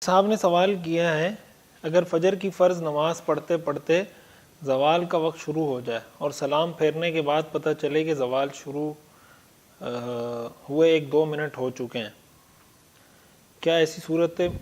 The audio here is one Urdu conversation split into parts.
صاحب نے سوال کیا ہے، اگر فجر کی فرض نماز پڑھتے پڑھتے زوال کا وقت شروع ہو جائے اور سلام پھیرنے کے بعد پتہ چلے کہ زوال شروع ہوئے 1-2 منٹ ہو چکے ہیں، کیا ایسی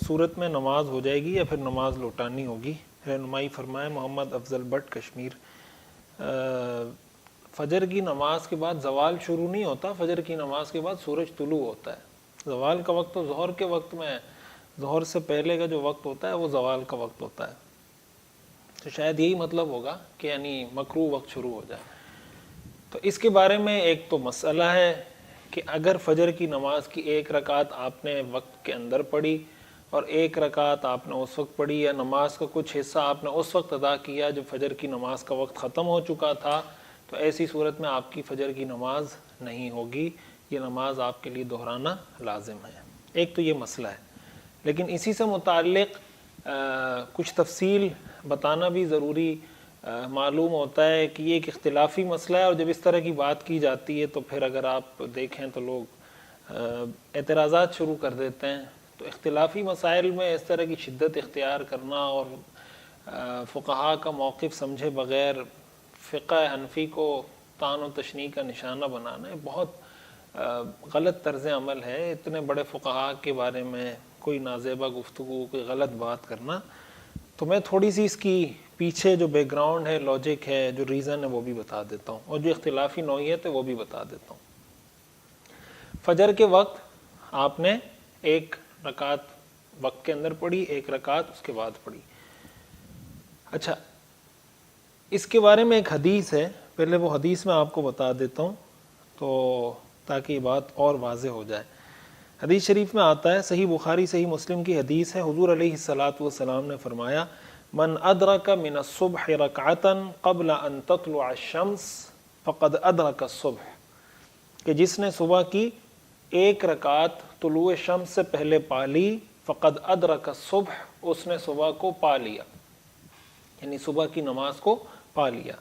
صورت میں نماز ہو جائے گی یا پھر نماز لوٹانی ہوگی؟ رہنمائی فرمائے۔ محمد افضل بٹ، کشمیر۔ فجر کی نماز کے بعد زوال شروع نہیں ہوتا، فجر کی نماز کے بعد سورج طلوع ہوتا ہے۔ زوال کا وقت تو ظہر کے وقت میں ہے، ظہر سے پہلے کا جو وقت ہوتا ہے وہ زوال کا وقت ہوتا ہے، تو شاید یہی مطلب ہوگا کہ یعنی مکروہ وقت شروع ہو جائے۔ تو اس کے بارے میں ایک تو مسئلہ ہے کہ اگر فجر کی نماز کی 1 رکعت آپ نے وقت کے اندر پڑھی اور 1 رکعت آپ نے اس وقت پڑھی، یا نماز کا کچھ حصہ آپ نے اس وقت ادا کیا جب فجر کی نماز کا وقت ختم ہو چکا تھا، تو ایسی صورت میں آپ کی فجر کی نماز نہیں ہوگی، یہ نماز آپ کے لیے دہرانا لازم ہے۔ ایک تو یہ مسئلہ ہے، لیکن اسی سے متعلق کچھ تفصیل بتانا بھی ضروری معلوم ہوتا ہے کہ یہ ایک اختلافی مسئلہ ہے، اور جب اس طرح کی بات کی جاتی ہے تو پھر اگر آپ دیکھیں تو لوگ اعتراضات شروع کر دیتے ہیں۔ تو اختلافی مسائل میں اس طرح کی شدت اختیار کرنا اور فقہا کا موقف سمجھے بغیر فقہ حنفی کو طعن و تشنیع کا نشانہ بنانا بہت غلط طرز عمل ہے۔ اتنے بڑے فقہا کے بارے میں کوئی نازیبہ گفتگو، کوئی غلط بات کرنا، تو میں تھوڑی سی اس کی پیچھے جو بیک گراؤنڈ ہے، لاجک ہے، جو ریزن ہے وہ بھی بتا دیتا ہوں، اور جو اختلافی نوعیت ہے وہ بھی بتا دیتا ہوں۔ فجر کے وقت آپ نے 1 رکعت وقت کے اندر پڑھی، 1 رکعت اس کے بعد پڑھی۔ اچھا، اس کے بارے میں ایک حدیث ہے، پہلے وہ حدیث میں آپ کو بتا دیتا ہوں تو تاکہ یہ بات اور واضح ہو جائے۔ حدیث شریف میں آتا ہے، صحیح بخاری صحیح مسلم کی حدیث ہے، حضور علیہ الصلاۃ والسلام نے فرمایا، من ادرک من الصبح رکعتا قبل ان تطلع الشمس فقد ادرک الصبح، کہ جس نے صبح کی 1 رکعت طلوع شمس سے پہلے پا لی، فقد ادرک الصبح، اس نے صبح کو پا لیا، یعنی صبح کی نماز کو پا لیا۔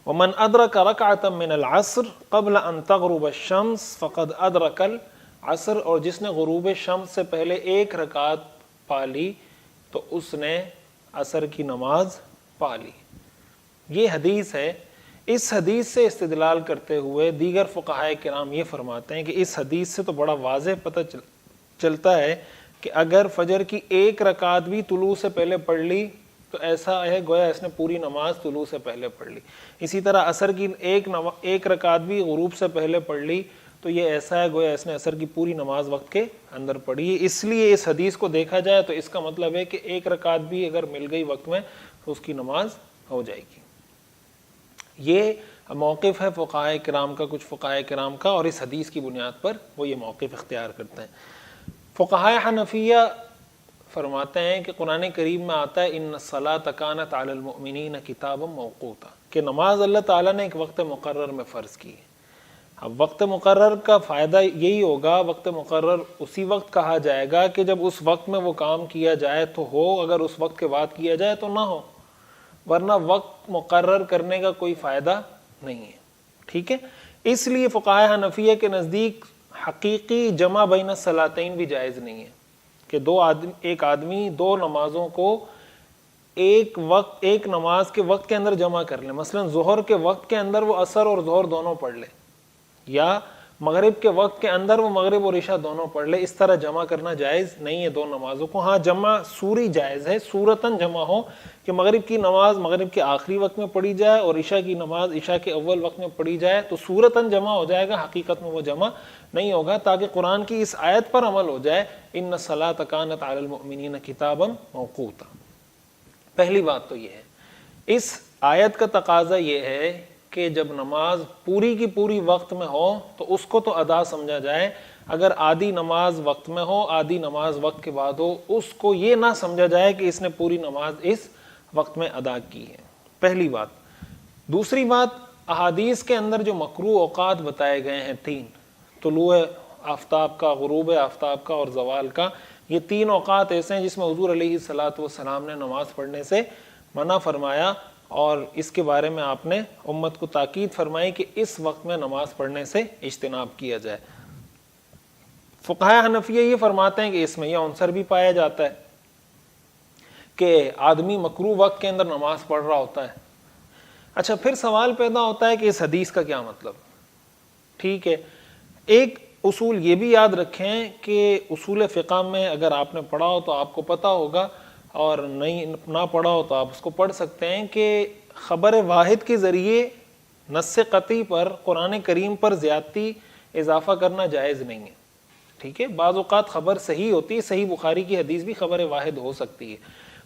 ومن ادرک رکعتا من العصر قبل ان تغرب الشمس فقد ادرک العصر، اور جس نے غروب شمس سے پہلے 1 رکعت پا لی تو اس نے عصر کی نماز پا لی۔ یہ حدیث ہے۔ اس حدیث سے استدلال کرتے ہوئے دیگر فقہائے کرام یہ فرماتے ہیں کہ اس حدیث سے تو بڑا واضح پتہ چلتا ہے کہ اگر فجر کی 1 رکعت بھی طلوع سے پہلے پڑھ لی تو ایسا ہے گویا اس نے پوری نماز طلوع سے پہلے پڑھ لی۔ اسی طرح عصر کی 1 رکعت بھی غروب سے پہلے پڑھ لی تو یہ ایسا ہے گویا اس نے عصر کی پوری نماز وقت کے اندر پڑھی۔ اس لیے اس حدیث کو دیکھا جائے تو اس کا مطلب ہے کہ 1 رکعت بھی اگر مل گئی وقت میں تو اس کی نماز ہو جائے گی۔ یہ موقف ہے فقہائے کرام کا، کچھ فقہائے کرام کا، اور اس حدیث کی بنیاد پر وہ یہ موقف اختیار کرتے ہیں۔ فقہائے حنفیہ فرماتے ہیں کہ قرآن کریم میں آتا ہے ان الصلاۃ کانت علی المؤمنین کتابا موقوتا، کہ نماز اللہ تعالیٰ نے ایک وقت مقرر میں فرض کی ہے۔ اب وقت مقرر کا فائدہ یہی ہوگا، وقت مقرر اسی وقت کہا جائے گا کہ جب اس وقت میں وہ کام کیا جائے تو ہو، اگر اس وقت کے بعد کیا جائے تو نہ ہو، ورنہ وقت مقرر کرنے کا کوئی فائدہ نہیں ہے۔ ٹھیک ہے، اس لیے فقہائے حنفیہ کے نزدیک حقیقی جمع بین الصلاتین بھی جائز نہیں ہے کہ ایک آدمی 2 نمازوں کو ایک نماز کے وقت کے اندر جمع کر لے۔ مثلا ظہر کے وقت کے اندر وہ عصر اور ظہر دونوں پڑھ لے، یا مغرب کے وقت کے اندر وہ مغرب اور عشاء دونوں پڑھ لے۔ اس طرح جمع کرنا جائز نہیں ہے 2 نمازوں کو۔ ہاں، جمع سوری جائز ہے، صورتاً جمع ہو کہ مغرب کی نماز مغرب کے آخری وقت میں پڑھی جائے اور عشاء کی نماز عشاء کے اول وقت میں پڑھی جائے، تو صورتاً جمع ہو جائے گا، حقیقت میں وہ جمع نہیں ہوگا، تاکہ قرآن کی اس آیت پر عمل ہو جائے، ان الصلاۃ کانت علی المؤمنین کتابا موقوتا۔ پہلی بات تو یہ ہے، اس آیت کا تقاضا یہ ہے کہ جب نماز پوری کی پوری وقت میں ہو تو اس کو تو ادا سمجھا جائے، اگر آدھی نماز وقت میں ہو، آدھی نماز وقت کے بعد ہو، اس کو یہ نہ سمجھا جائے کہ اس نے پوری نماز اس وقت میں ادا کی ہے۔ پہلی بات۔ دوسری بات، احادیث کے اندر جو مکروہ اوقات بتائے گئے ہیں 3، طلوع آفتاب کا، غروب آفتاب کا اور زوال کا، یہ 3 اوقات ایسے ہیں جس میں حضور علیہ الصلاۃ والسلام نے نماز پڑھنے سے منع فرمایا، اور اس کے بارے میں آپ نے امت کو تاکید فرمائی کہ اس وقت میں نماز پڑھنے سے اجتناب کیا جائے۔ فقہائے حنفیہ یہ فرماتے ہیں کہ اس میں یہ عنصر بھی پایا جاتا ہے کہ آدمی مکروہ وقت کے اندر نماز پڑھ رہا ہوتا ہے. اچھا پھر سوال پیدا ہوتا ہے کہ اس حدیث کا کیا مطلب. ٹھیک ہے, ایک اصول یہ بھی یاد رکھیں کہ اصول فقہ میں اگر آپ نے پڑھا ہو تو آپ کو پتہ ہوگا, اور نہیں نہ پڑھا ہو تو آپ اس کو پڑھ سکتے ہیں کہ خبر واحد کے ذریعے نص قطعی پر قرآن کریم پر زیادتی اضافہ کرنا جائز نہیں ہے. ٹھیک ہے, بعض اوقات خبر صحیح ہوتی ہے, صحیح بخاری کی حدیث بھی خبر واحد ہو سکتی ہے,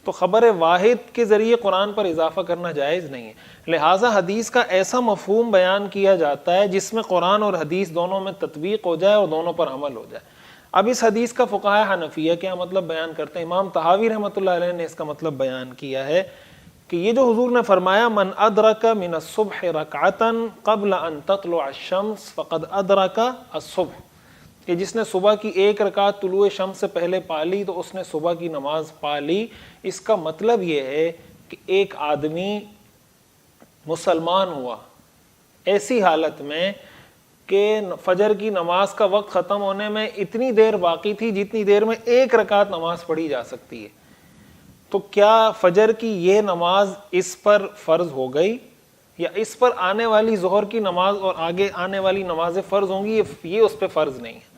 تو خبر واحد کے ذریعے قرآن پر اضافہ کرنا جائز نہیں ہے. لہٰذا حدیث کا ایسا مفہوم بیان کیا جاتا ہے جس میں قرآن اور حدیث دونوں میں تطبیق ہو جائے اور دونوں پر عمل ہو جائے. اب اس حدیث کا فقہاء حنفیہ کیا مطلب بیان کرتے ہیں. امام طحاوی رحمۃ اللہ علیہ نے اس کا مطلب بیان کیا ہے کہ یہ جو حضور نے فرمایا من ادرک من الصبح رکعتا قبل ان تطلع الشمس فقد ادرک الصبح, کہ جس نے صبح کی ایک رکعت طلوع شمس سے پہلے پا لی تو اس نے صبح کی نماز پا لی. اس کا مطلب یہ ہے کہ ایک آدمی مسلمان ہوا ایسی حالت میں کہ فجر کی نماز کا وقت ختم ہونے میں اتنی دیر باقی تھی جتنی دیر میں ایک رکعت نماز پڑھی جا سکتی ہے, تو کیا فجر کی یہ نماز اس پر فرض ہو گئی, یا اس پر آنے والی ظہر کی نماز اور آگے آنے والی نمازیں فرض ہوں گی؟ یہ اس پہ فرض نہیں ہے.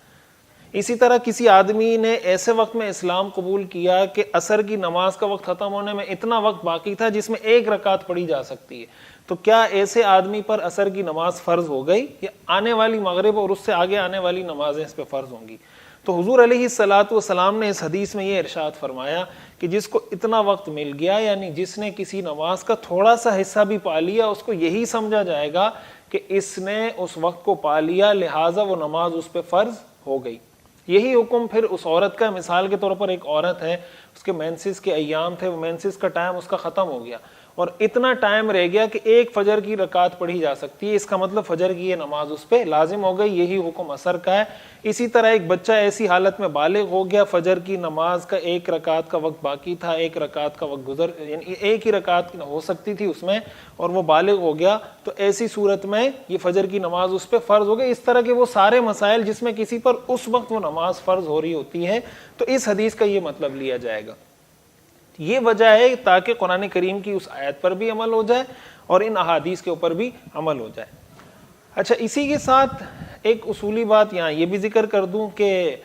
اسی طرح کسی آدمی نے ایسے وقت میں اسلام قبول کیا کہ عصر کی نماز کا وقت ختم ہونے میں اتنا وقت باقی تھا جس میں ایک رکعت پڑھی جا سکتی ہے, تو کیا ایسے آدمی پر عصر کی نماز فرض ہو گئی, یا آنے والی مغرب اور اس سے آگے آنے والی نمازیں اس پہ فرض ہوں گی؟ تو حضور علیہ الصلوۃ والسلام نے اس حدیث میں یہ ارشاد فرمایا کہ جس کو اتنا وقت مل گیا, یعنی جس نے کسی نماز کا تھوڑا سا حصہ بھی پا لیا, اس کو یہی سمجھا جائے گا کہ اس نے اس وقت کو پا لیا, لہٰذا وہ نماز اس پہ فرض ہو گئی. یہی حکم پھر اس عورت کا, مثال کے طور پر ایک عورت ہے, اس کے مینسس کے ایام تھے, وہ مینسس کا ٹائم اس کا ختم ہو گیا اور اتنا ٹائم رہ گیا کہ ایک فجر کی رکعت پڑھی جا سکتی ہے, اس کا مطلب فجر کی یہ نماز اس پہ لازم ہو گئی. یہی حکم عصر کا ہے. اسی طرح ایک بچہ ایسی حالت میں بالغ ہو گیا, فجر کی نماز کا ایک رکعت کا وقت باقی تھا, ایک رکعت کا وقت یعنی ایک ہی رکعت ہو سکتی تھی اس میں, اور وہ بالغ ہو گیا, تو ایسی صورت میں یہ فجر کی نماز اس پہ فرض ہو گئی. اس طرح کے وہ سارے مسائل جس میں کسی پر اس وقت وہ نماز فرض ہو رہی ہوتی ہے, تو اس حدیث کا یہ مطلب لیا جائے گا. یہ وجہ ہے تاکہ قرآن کریم کی اس آیت پر بھی عمل ہو جائے اور ان احادیث کے اوپر بھی عمل ہو جائے. اچھا, اسی کے ساتھ ایک اصولی بات یہاں یہ بھی ذکر کر دوں کہ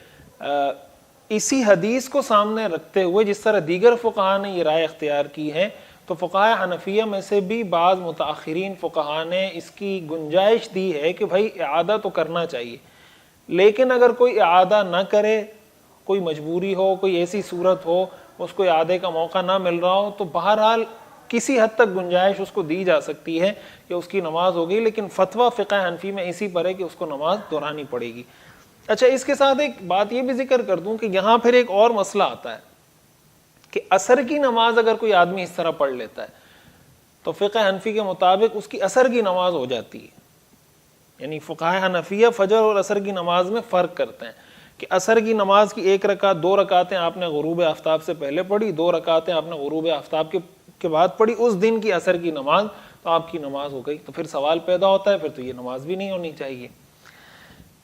اسی حدیث کو سامنے رکھتے ہوئے جس طرح دیگر فقہاء نے یہ رائے اختیار کی ہے, تو فقہاء حنفیہ میں سے بھی بعض متأخرین فقہاء نے اس کی گنجائش دی ہے کہ بھائی اعادہ تو کرنا چاہیے, لیکن اگر کوئی اعادہ نہ کرے, کوئی مجبوری ہو, کوئی ایسی صورت ہو اس کو اعادے کا موقع نہ مل رہا ہو, تو بہرحال کسی حد تک گنجائش اس کو دی جا سکتی ہے کہ اس کی نماز ہو گئی, لیکن فتویٰ فقہ حنفی میں اسی پر ہے کہ اس کو نماز دہرانی پڑے گی. اچھا, اس کے ساتھ ایک بات یہ بھی ذکر کر دوں کہ یہاں پھر ایک اور مسئلہ آتا ہے کہ عصر کی نماز اگر کوئی آدمی اس طرح پڑھ لیتا ہے تو فقہ حنفی کے مطابق اس کی عصر کی نماز ہو جاتی ہے. یعنی فقہ حنفیہ فجر اور عصر کی نماز میں فرق کرتے ہیں کہ عصر کی نماز کی ایک رکعت, 2 رکعتیں آپ نے غروب آفتاب سے پہلے پڑھی, 2 رکعتیں آپ نے غروب آفتاب کے بعد پڑھی, اس دن کی عصر کی نماز, تو آپ کی نماز ہو گئی. تو پھر سوال پیدا ہوتا ہے پھر تو یہ نماز بھی نہیں ہونی چاہیے.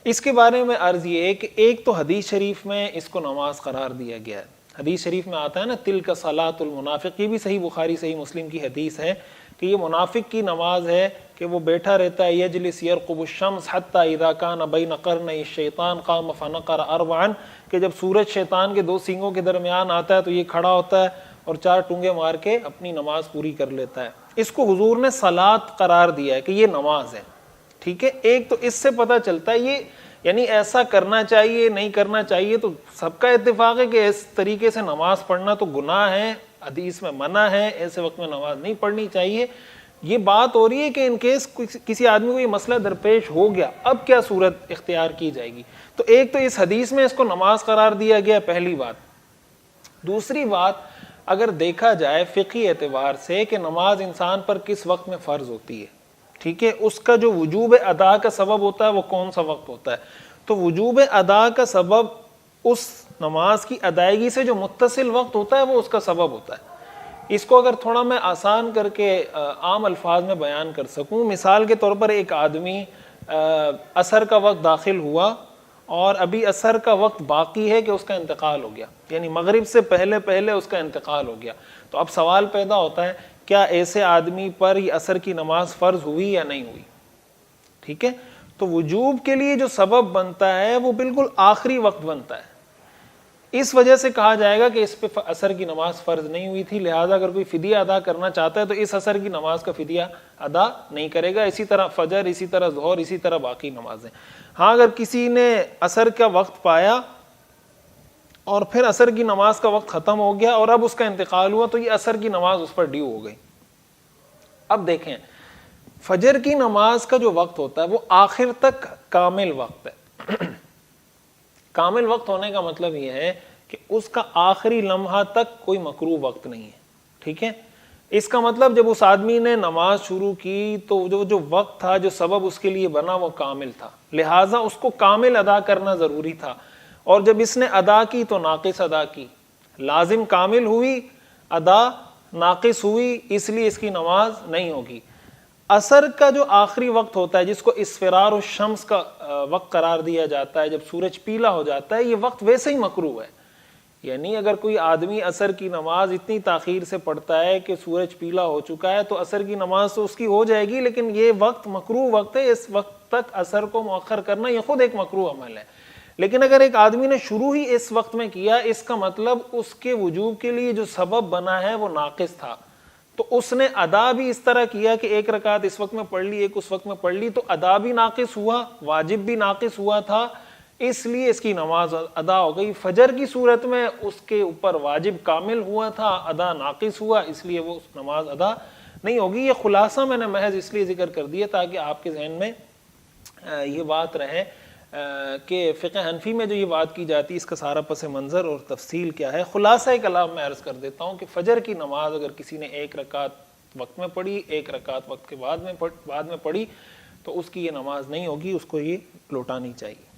اس کے بارے میں عرض یہ ہے کہ ایک تو حدیث شریف میں اس کو نماز قرار دیا گیا ہے. حدیث شریف میں آتا ہے نا تلک صلاۃ المنافق, یہ بھی صحیح بخاری صحیح مسلم کی حدیث ہے کہ یہ منافق کی نماز ہے کہ وہ بیٹھا رہتا ہے, یجلس یرقب الشمس حتی اذا کان بین قرنی الشیطان قام فنقر 4, کہ جب سورج شیطان کے 2 سینگوں کے درمیان آتا ہے تو یہ کھڑا ہوتا ہے اور 4 ٹونگے مار کے اپنی نماز پوری کر لیتا ہے. اس کو حضور نے صلاۃ قرار دیا ہے کہ یہ نماز ہے. ٹھیک ہے, ایک تو اس سے پتہ چلتا ہے یہ یعنی ایسا کرنا چاہیے نہیں کرنا چاہیے, تو سب کا اتفاق ہے کہ اس طریقے سے نماز پڑھنا تو گناہ ہے, حدیث میں منع ہے, ایسے وقت میں نماز نہیں پڑھنی چاہیے. یہ بات ہو رہی ہے کہ ان کیس کسی آدمی کو یہ مسئلہ درپیش ہو گیا, اب کیا صورت اختیار کی جائے گی. تو ایک تو اس حدیث میں اس کو نماز قرار دیا گیا, پہلی بات. دوسری بات, اگر دیکھا جائے فقہی اعتبار سے کہ نماز انسان پر کس وقت میں فرض ہوتی ہے, ٹھیک ہے, اس کا جو وجوب ادا کا سبب ہوتا ہے وہ کون سا وقت ہوتا ہے, تو وجوب ادا کا سبب اس نماز کی ادائیگی سے جو متصل وقت ہوتا ہے وہ اس کا سبب ہوتا ہے. اس کو اگر تھوڑا میں آسان کر کے عام الفاظ میں بیان کر سکوں, مثال کے طور پر ایک آدمی عصر کا وقت داخل ہوا اور ابھی عصر کا وقت باقی ہے کہ اس کا انتقال ہو گیا، یعنی مغرب سے پہلے پہلے اس کا انتقال ہو گیا، تو اب سوال پیدا ہوتا ہے کیا ایسے آدمی پر یہ عصر کی نماز فرض ہوئی یا نہیں ہوئی؟ ٹھیک ہے، تو وجوب کے لیے جو سبب بنتا ہے وہ بالکل آخری وقت بنتا ہے، اس وجہ سے کہا جائے گا کہ اس پہ عصر کی نماز فرض نہیں ہوئی تھی، لہٰذا اگر کوئی فدیہ ادا کرنا چاہتا ہے تو اس عصر کی نماز کا فدیہ ادا نہیں کرے گا، اسی طرح فجر، اسی طرح ظہر، اسی طرح باقی نمازیں۔ ہاں اگر کسی نے عصر کا وقت پایا اور پھر عصر کی نماز کا وقت ختم ہو گیا اور اب اس کا انتقال ہوا تو یہ عصر کی نماز اس پر ڈیو ہو گئی۔ اب دیکھیں فجر کی نماز کا جو وقت ہوتا ہے وہ آخر تک کامل وقت ہے۔ کامل وقت ہونے کا مطلب یہ ہے کہ اس کا آخری لمحہ تک کوئی مکروہ وقت نہیں ہے، ٹھیک ہے۔ اس کا مطلب جب اس آدمی نے نماز شروع کی تو جو وقت تھا، جو سبب اس کے لیے بنا وہ کامل تھا، لہٰذا اس کو کامل ادا کرنا ضروری تھا، اور جب اس نے ادا کی تو ناقص ادا کی، لازم کامل ہوئی، ادا ناقص ہوئی، اس لیے اس کی نماز نہیں ہوگی۔ عصر کا جو آخری وقت ہوتا ہے جس کو اسفرار الشمس کا وقت قرار دیا جاتا ہے، جب سورج پیلا ہو جاتا ہے، یہ وقت ویسے ہی مکروہ ہے، یعنی اگر کوئی آدمی عصر کی نماز اتنی تاخیر سے پڑھتا ہے کہ سورج پیلا ہو چکا ہے تو عصر کی نماز تو اس کی ہو جائے گی، لیکن یہ وقت مکروہ وقت ہے، اس وقت تک عصر کو مؤخر کرنا یہ خود ایک مکروہ عمل ہے۔ لیکن اگر ایک آدمی نے شروع ہی اس وقت میں کیا، اس کا مطلب اس کے وجوب کے لیے جو سبب بنا ہے وہ ناقص تھا، تو اس نے ادا بھی اس طرح کیا کہ ایک رکعت اس وقت میں پڑھ لی، ایک اس وقت میں پڑھ لی، تو ادا بھی ناقص ہوا، واجب بھی ناقص ہوا تھا، اس لیے اس کی نماز ادا ہو گئی۔ فجر کی صورت میں اس کے اوپر واجب کامل ہوا تھا، ادا ناقص ہوا، اس لیے وہ نماز ادا نہیں ہوگی۔ یہ خلاصہ میں نے محض اس لیے ذکر کر دیا تاکہ آپ کے ذہن میں یہ بات رہے کہ فقہ حنفی میں جو یہ بات کی جاتی ہے اس کا سارا پس منظر اور تفصیل کیا ہے۔ خلاصہ کلام میں عرض کر دیتا ہوں کہ فجر کی نماز اگر کسی نے ایک رکعت وقت میں پڑھی، ایک رکعت وقت کے بعد میں پڑھی، تو اس کی یہ نماز نہیں ہوگی، اس کو یہ لوٹانی چاہیے۔